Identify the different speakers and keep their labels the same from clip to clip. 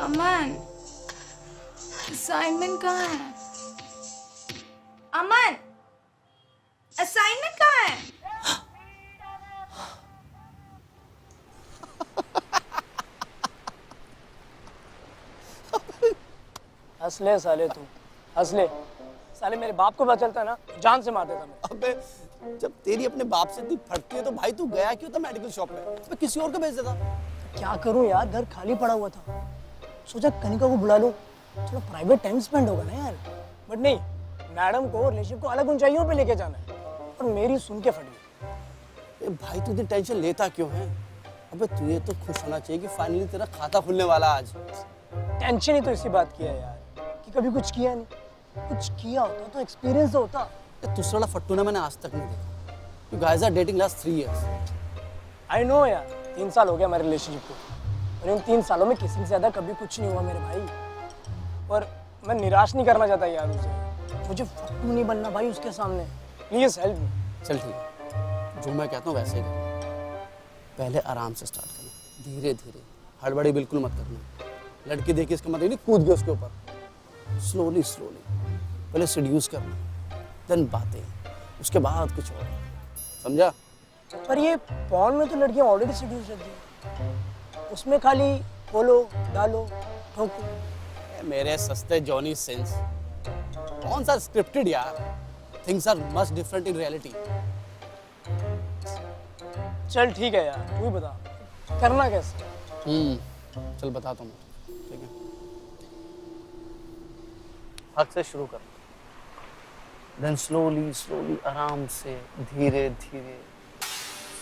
Speaker 1: अमन, assignment कहाँ है? अमन, assignment कहाँ है?
Speaker 2: हंस ले साले तू, हंस ले। साले मेरे बाप को पता चलता ना जान से मार देता मैं।
Speaker 3: अबे जब तेरी अपने बाप से इतनी फटती है तो भाई तू गया क्यों था मेडिकल शॉप में? मैं किसी और को भेज देता।
Speaker 2: क्या करूं यार, घर खाली पड़ा हुआ था। सोचा कनिका को बुला लूं, थोड़ा प्राइवेट टाइम स्पेंड होगा ना यार। बट नहीं, मैडम को रिलेशनशिप को अलग ऊंचाइयों पे लेके जाना है और मेरी सुन के फट गई।
Speaker 3: भाई तू इतनी टेंशन लेता क्यों है? अबे तुझे तो खुश होना चाहिए कि फाइनली तेरा खाता खुलने वाला आज।
Speaker 2: टेंशन ही तो इसी बात की है यार कि कभी कुछ किया नहीं। कुछ किया होता तो एक्सपीरियंस होता।
Speaker 3: तुझसे बड़ा फट्टू ना मैंने आज तक नहीं देखा। You guys are dating last 3 years.
Speaker 2: I know यार, 3 साल हो गया हमारे रिलेशनशिप को और इन 3 सालों में किसी से ज्यादा कभी कुछ नहीं हुआ मेरे भाई। और मैं निराश नहीं करना चाहता यार उसे। मुझे फट्टू नहीं बनना भाई उसके सामने। Please help me.
Speaker 3: चल ठीक है, जो मैं कहता हूँ वैसे ही कर। पहले आराम से स्टार्ट करना, धीरे धीरे, हड़बड़ी बिल्कुल मत करना। लड़की देखी इसका मतलब नहीं कूद गए उसके ऊपर। स्लोली स्लोली पहले सीड्यूस करना, देन बातें, उसके बाद कुछ और। समझा?
Speaker 2: पर ये पॉर्न में तो लड़कियां ऑलरेडी सीड्यूस रहती हैं। उसमें खाली बोलो, डालो, ठोको।
Speaker 3: मेरे सस्ते जॉनी सिंस, कौन सा स्क्रिप्टेड यार? Things are much different in reality.
Speaker 2: चल ठीक है यार, तू ही बता करना कैसे।
Speaker 3: चल बताता हूँ, ठीक है? हक से शुरू कर, देन स्लोली स्लोली आराम से धीरे धीरे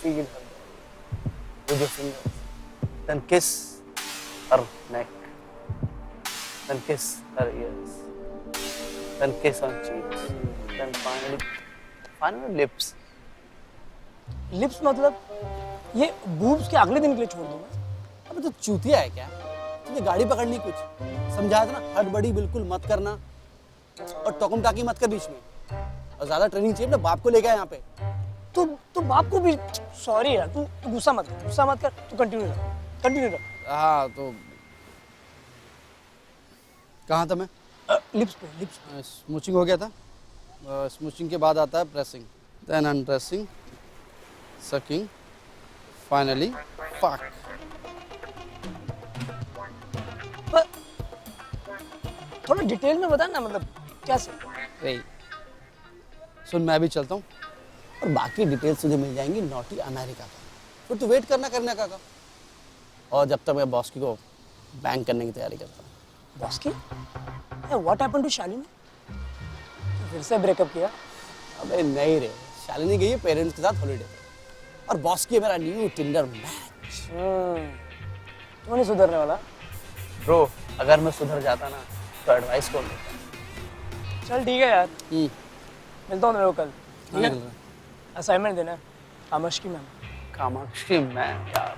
Speaker 3: feel her with your fingers, then kiss her neck, then kiss her ears, then kiss on cheeks, then finally lips.
Speaker 2: Lips मतलब ये बूब्स के अगले दिन के लिए छोड़ दूंगा।
Speaker 3: अबे तो चूतिया है क्या? तुझे गाड़ी पकड़नी कुछ समझा था ना? हड़बड़ी बिल्कुल मत करना और टॉकम टाकी मत कर बीच में। और ज्यादा ट्रेनिंग चाहिए अपने बाप को लेके आ यहाँ पे।
Speaker 2: तो बाप को भी सॉरी यार, तू गुस्सा मत कर, तू कंटिन्यू कर।
Speaker 3: हाँ तो कहाँ था मैं?
Speaker 2: लिप्स पे।
Speaker 3: स्मूचिंग हो गया था। स्मूचिंग के बाद आता है pressing, then unpressing, sucking, finally fuck.
Speaker 2: थोड़ा डिटेल में बता ना, मतलब कैसे?
Speaker 3: नहीं सुन, मैं भी चलता हूँ और बाकी डिटेल्स तुझे मिल जाएंगी नॉटी अमेरिका का। फिर तू वेट करना का। और जब तक मैं बॉस की को बैंक करने की तैयारी करता हूँ।
Speaker 2: बॉस की? What happened to Shalini? फिर से ब्रेकअप किया?
Speaker 3: अबे नहीं रे, शालिनी गई है पेरेंट्स के साथ हॉलिडे पे और बॉस की मेरा न्यू टिंडर मैच।
Speaker 2: तू नहीं सुधरने वाला
Speaker 3: ब्रो। अगर मैं सुधर जाता ना तो एडवाइस कौन देता?
Speaker 2: चल ठीक है यार, मिलता हूँ तेरे को कल, ठीक है?
Speaker 3: हाँ,
Speaker 2: असाइनमेंट देना है कामाक्षी मैम।
Speaker 3: कामाक्षी मैम यार,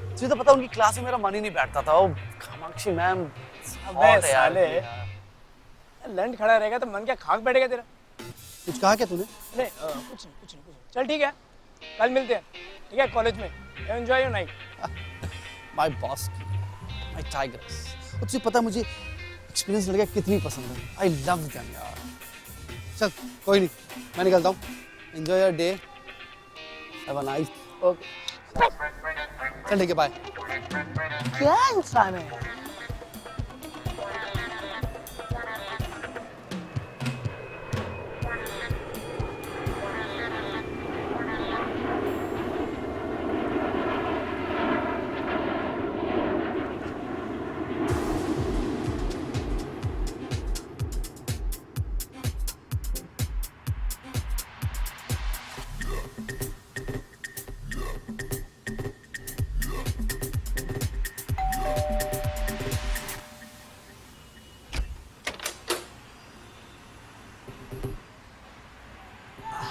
Speaker 3: तुझे तो पता उनकी क्लास में मेरा मन ही नहीं बैठता था। वो कामाक्षी मैम
Speaker 2: अबे साले, लंड खड़ा रहेगा तो मन क्या खाक बैठेगा तेरा?
Speaker 3: कुछ कहा क्या तूने?
Speaker 2: नहीं कुछ नहीं। चल ठीक है, कल मिलते हैं, ठीक है? कॉलेज में। Enjoy your night.
Speaker 3: My boss की, माय टाइगर्स। और तुझे पता मुझे एक्सपीरियंस लड़कियां कितनी पसंद है। आई लव देम यार। चल कोई नहीं, मैं निकलता हूँ। Enjoy your day, have a nice.
Speaker 2: Okay
Speaker 3: चल ठीक है, बाय।
Speaker 2: क्या इंसान है यार?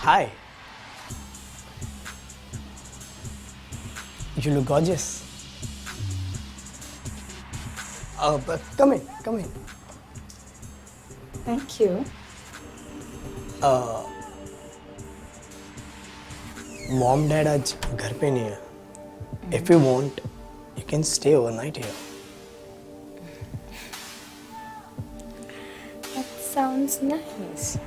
Speaker 2: Hi. You look gorgeous. But come in.
Speaker 1: Thank you.
Speaker 2: Mom, Dad आज घर पे नहीं है. If you want, you can stay overnight here.
Speaker 1: sounds nice.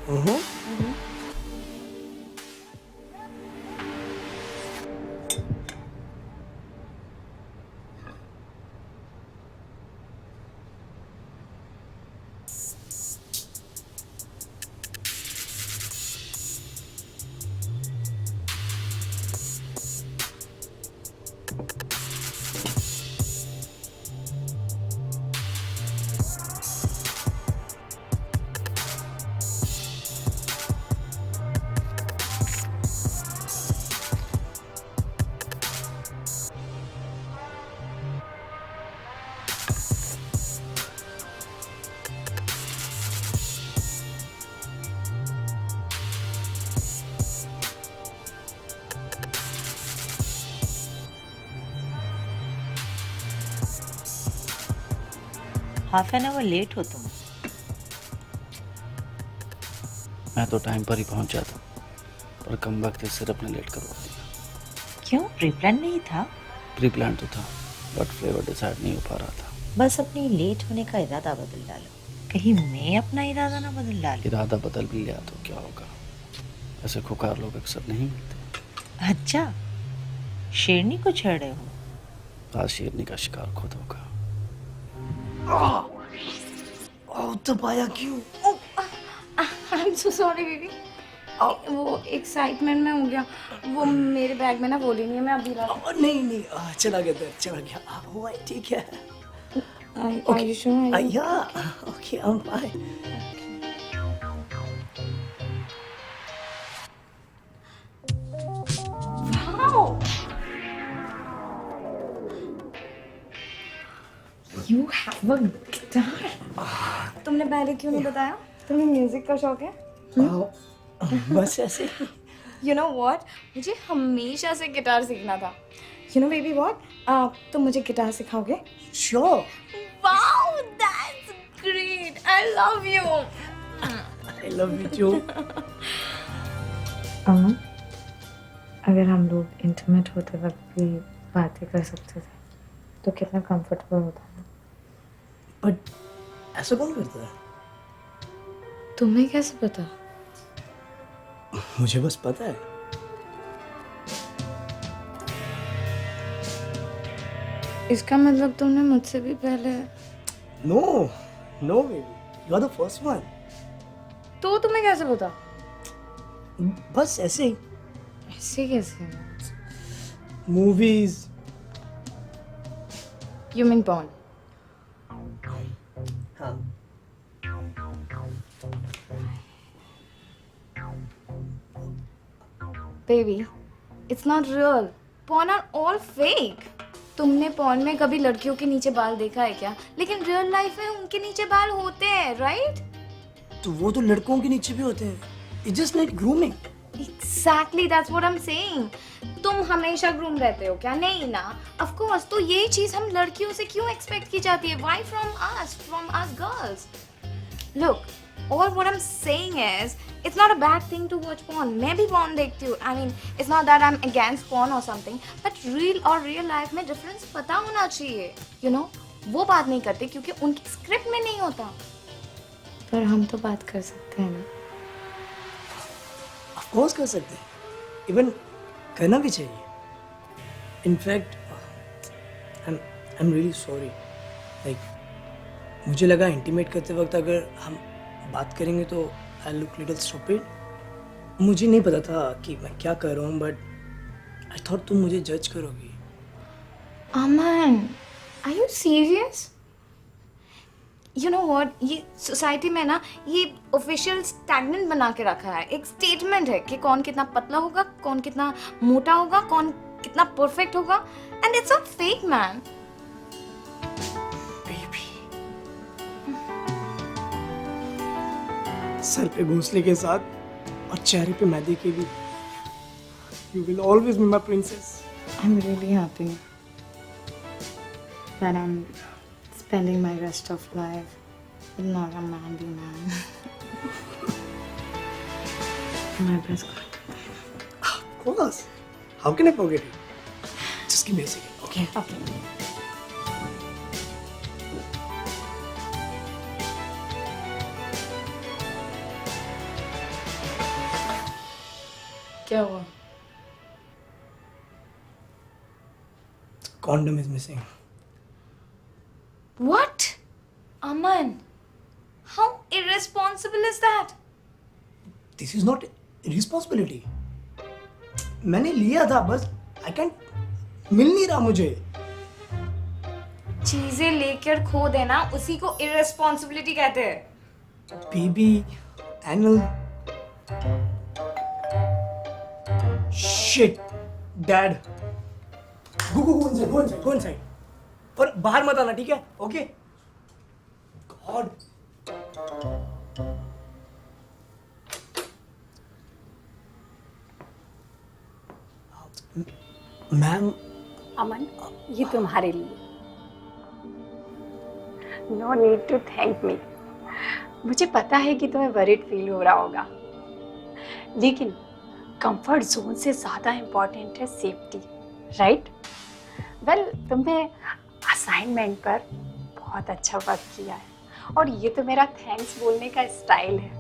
Speaker 4: Half an hour late हो तुम।
Speaker 3: मैं तो टाइम पर ही पहुंच जाता, पर कम वक्त सिर्फ ने लेट करवा दिया।
Speaker 4: क्यों, प्री प्लान नहीं था?
Speaker 3: प्री प्लान तो था, बट फ्लेवर डिसाइड नहीं हो पा रहा था।
Speaker 4: बस अपनी लेट होने का इरादा बदल डालो, कहीं मैं अपना इरादा ना बदल डालूं।
Speaker 3: इरादा बदल भी लिया तो क्या होगा, ऐसे खुकार लोग अक्सर नहीं मिलते।
Speaker 4: अच्छा, शेरनी को छेड़ रहे हो?
Speaker 3: आज शेरनी का शिकार खुद होगा।
Speaker 2: दबाया क्यों?
Speaker 1: I'm so sorry baby. वो एक्साइटमेंट में हो गया, वो मेरे बैग में ना वो नहीं है, मैं अभी ला।
Speaker 2: नहीं नहीं, चला गया दर्द, चला गया। हुआ है, ठीक है।
Speaker 1: Are you sure?
Speaker 2: Yeah, okay, I'm fine.
Speaker 1: Wow. You have a guitar. तुमने पहले क्यों नहीं बताया? तुम्हें म्यूजिक का शौक है?
Speaker 2: बस ऐसे।
Speaker 1: You know what? मुझे हमेशा से गिटार सीखना था। You know baby what? तुम मुझे guitar सिखाओगे?
Speaker 2: Sure.
Speaker 1: Wow, that's great. I love you.
Speaker 2: I love you too.
Speaker 5: अमन, अगर हम लोग इंटीमेट होते वक्त भी बातें कर सकते थे तो कितना कंफर्टेबल होता है।
Speaker 2: But ऐसा कौन करता है?
Speaker 5: तुम्हें कैसे पता?
Speaker 2: मुझे बस पता है।
Speaker 1: इसका मतलब तुमने मुझसे भी पहले।
Speaker 2: No, no baby, you are the first one.
Speaker 1: तो तुम्हें कैसे पता?
Speaker 2: बस ऐसे ही।
Speaker 5: ऐसे कैसे?
Speaker 2: Movies.
Speaker 1: You mean porn?
Speaker 2: हाँ।
Speaker 1: Baby, it's not real. Porn are all fake. तुमने porn में कभी लड़कियों के नीचे बाल देखा है क्या? लेकिन रियल लाइफ में उनके नीचे बाल होते हैं, right?
Speaker 2: तो वो तो लड़कों के नीचे भी होते हैं। It's just like grooming.
Speaker 1: Exactly, that's what I'm saying. तुम हमेशा ग्रूम रहते हो क्या? नहीं ना. Of course, तो ये चीज हम लड़कियों से क्यों एक्सपेक्ट की जाती है? Why from us girls? Look, all what I'm saying is, it's not a bad thing to watch porn. मैं भी porn देखती हूँ. I mean, it's not that I'm against porn or something, but real life में difference पता होना चाहिए. You know, वो बात नहीं करते क्योंकि उनकी स्क्रिप्ट में नहीं होता.
Speaker 5: पर हम तो बात कर सकते हैं ना।
Speaker 2: Of course कर सकते हैं। Even करना भी चाहिए। In fact, I'm really sorry. Like, मुझे लगा इंटीमेट करते वक्त अगर हम बात करेंगे तो I look little stupid. मुझे नहीं पता था कि मैं क्या कर रहा हूँ, but I thought तुम मुझे जज करोगी।
Speaker 1: Aman, are you serious? You know what? ये सोसाइटी में ना ये ऑफिशियल स्टैगनेंट बना के रखा है। एक स्टेटमेंट है कि कौन कितना पतला होगा, कौन कितना मोटा होगा, कौन कितना परफेक्ट होगा, and it's a fake man.
Speaker 2: Sir पे घोंसले के साथ और चेहरे पे मैदे के भी। You will always be my princess.
Speaker 5: I'm really happy that I'm spending my rest of life with not a manly man. My best God.
Speaker 2: Of course. How can I forget it? Just give me a second, okay?
Speaker 5: Okay. क्या हुआ?
Speaker 2: Condom is missing.
Speaker 1: What? Aman, how irresponsible is that?
Speaker 2: This is not responsibility. मैंने लिया था बस I can't मिल नहीं रहा मुझे.
Speaker 1: चीजें लेकर खो देना उसी को irresponsibility कहते हैं.
Speaker 2: Baby, anal. Shit, Dad. Go inside. और बाहर मत आना, ठीक है? Okay? God. मैम,
Speaker 6: अमन, ये तुम्हारे लिए. No need to thank me. मुझे पता है कि तुम्हें वरीड फील हो रहा होगा, लेकिन कंफर्ट जोन से ज़्यादा इम्पॉर्टेंट है सेफ्टी, राइट? वेल, तुमने असाइनमेंट पर बहुत अच्छा वर्क किया है और ये तो मेरा थैंक्स बोलने का स्टाइल है.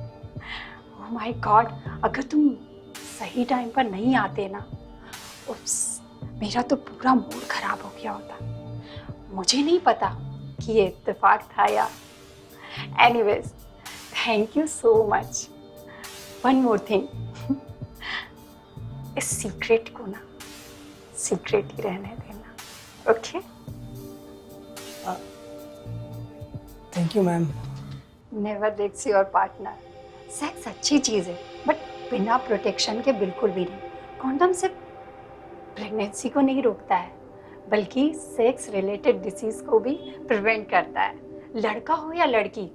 Speaker 6: ओह माय गॉड, अगर तुम सही टाइम पर नहीं आते ना, उप्स, मेरा तो पूरा मूड खराब हो गया होता. मुझे नहीं पता कि ये इत्तेफाक था या. Anyways, thank you so much. One more thing, इस सीक्रेट को ना सीक्रेट ही रहने देना, okay?
Speaker 2: Thank you ma'am.
Speaker 6: Never dates your partner. Sex अच्छी चीज़ है, बट बिना प्रोटेक्शन के बिल्कुल भी नहीं. कॉन्डम सिर्फ प्रेगनेंसी को नहीं रोकता है, बल्कि सेक्स रिलेटेड डिसीज को भी प्रिवेंट करता है. लड़का हो या लड़की,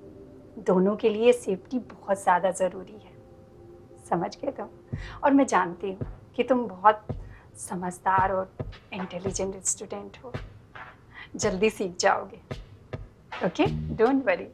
Speaker 6: दोनों के लिए सेफ्टी बहुत ज़्यादा ज़रूरी है. समझ गए तुम? और मैं जानती हूँ कि तुम बहुत समझदार और इंटेलिजेंट स्टूडेंट हो. जल्दी सीख जाओगे, ओके? Don't worry.